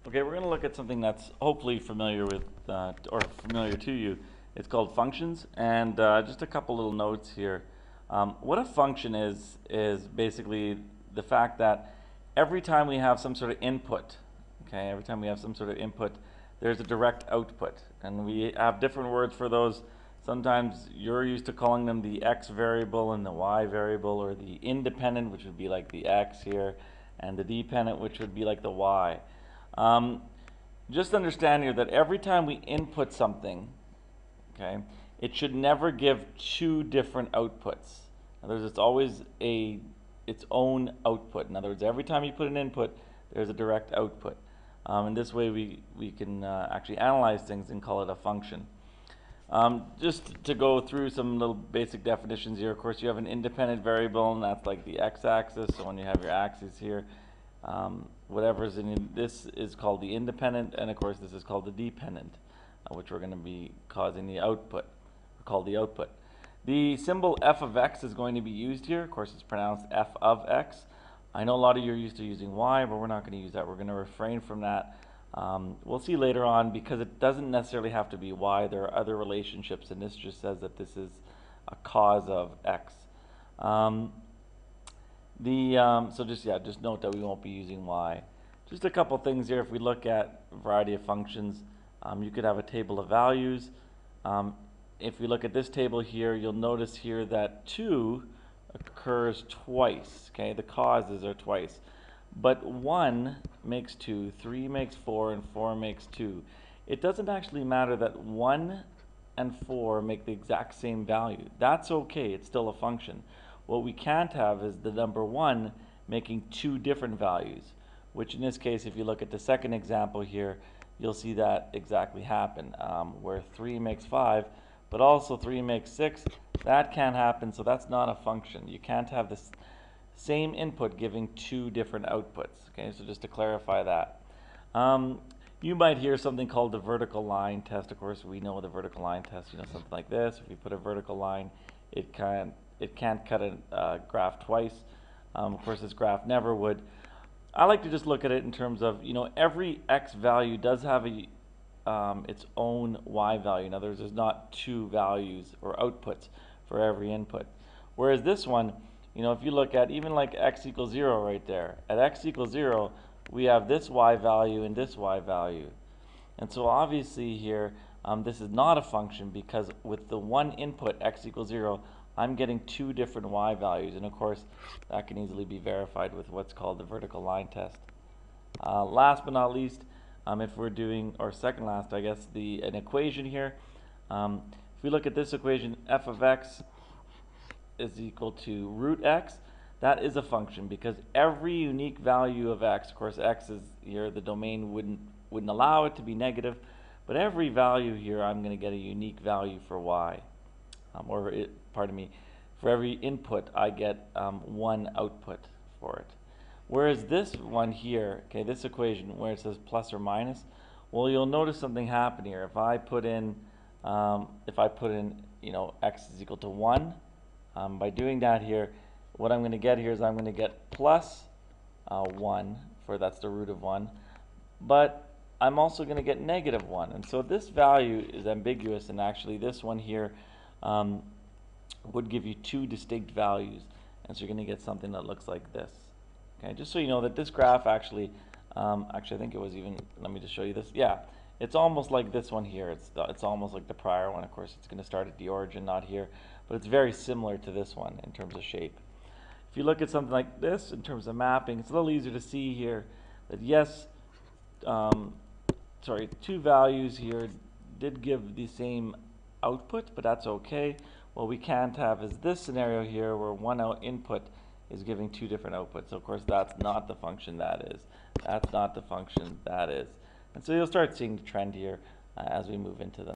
Okay, we're going to look at something that's hopefully familiar with, or familiar to you. It's called functions, and just a couple little notes here. What a function is basically the fact that every time we have some sort of input, okay, every time we have some sort of input, there's a direct output, and we have different words for those. Sometimes you're used to calling them the x variable and the y variable, or the independent, which would be like the x here, and the dependent, which would be like the y. Just understand here that every time we input something, okay, it should never give two different outputs. In other words, it's always its own output. In other words, every time you put an input, there's a direct output. And this way we can actually analyze things and call it a function. Just to go through some little basic definitions here, of course you have an independent variable, and that's like the x-axis. So when you have your axis here, whatever's in this is called the independent, and of course this is called the dependent, which we're going to be causing the output, called the output. The symbol f of x is going to be used here. Of course it's pronounced f of x. I know a lot of you are used to using y, but we're not going to use that. We're going to refrain from that. We'll see later on, because it doesn't necessarily have to be y. There are other relationships, and this just says that this is a cause of x. So just note that we won't be using y. Just a couple things here. If we look at a variety of functions, you could have a table of values. If we look at this table here, you'll notice here that 2 occurs twice. Okay, the causes are twice. But 1 makes 2, 3 makes 4, and 4 makes 2. It doesn't actually matter that 1 and 4 make the exact same value. That's okay, it's still a function. What we can't have is the number 1 making two different values, which in this case, if you look at the second example here, you'll see that exactly happen, where 3 makes 5, but also 3 makes 6. That can't happen, so that's not a function. You can't have this same input giving two different outputs. Okay, so just to clarify that. You might hear something called the vertical line test. Of course, we know the vertical line test, something like this. If you put a vertical line, it can't cut a graph twice. Of course, this graph never would. I like to just look at it in terms of, every x value does have its own y value. In other words, there's not two values or outputs for every input. Whereas this one, if you look at even like x equals 0 right there, at x equals 0, we have this y value and this y value. And so obviously here, this is not a function, because with the one input, x equals 0, I'm getting two different y values. And of course, that can easily be verified with what's called the vertical line test. Last but not least, if we're doing, or second last, I guess, an equation here. If we look at this equation, f of x is equal to root x. That is a function, because every unique value of x, of course x is here, the domain wouldn't allow it to be negative, but every value here I'm going to get a unique value for y. For every input I get one output for it. Whereas this one here, okay, this equation where it says plus or minus, well, you'll notice something happen here. If I put in x is equal to 1, by doing that here, what I'm going to get here is I'm going to get plus 1, that's the root of 1, but I'm also going to get negative 1. And so this value is ambiguous, and actually this one here would give you two distinct values. And so you're going to get something that looks like this. Okay, just so you know that this graph actually I think it was even, let me just show you this. Yeah, it's almost like this one here. It's almost like the prior one. Of course, it's going to start at the origin, not here. But it's very similar to this one in terms of shape. If you look at something like this in terms of mapping, it's a little easier to see here that yes, two values here did give the same output, but that's okay. What we can't have is this scenario here where one input is giving two different outputs. So of course that's not the function that is. That's not the function that is. And so you'll start seeing the trend here as we move into them.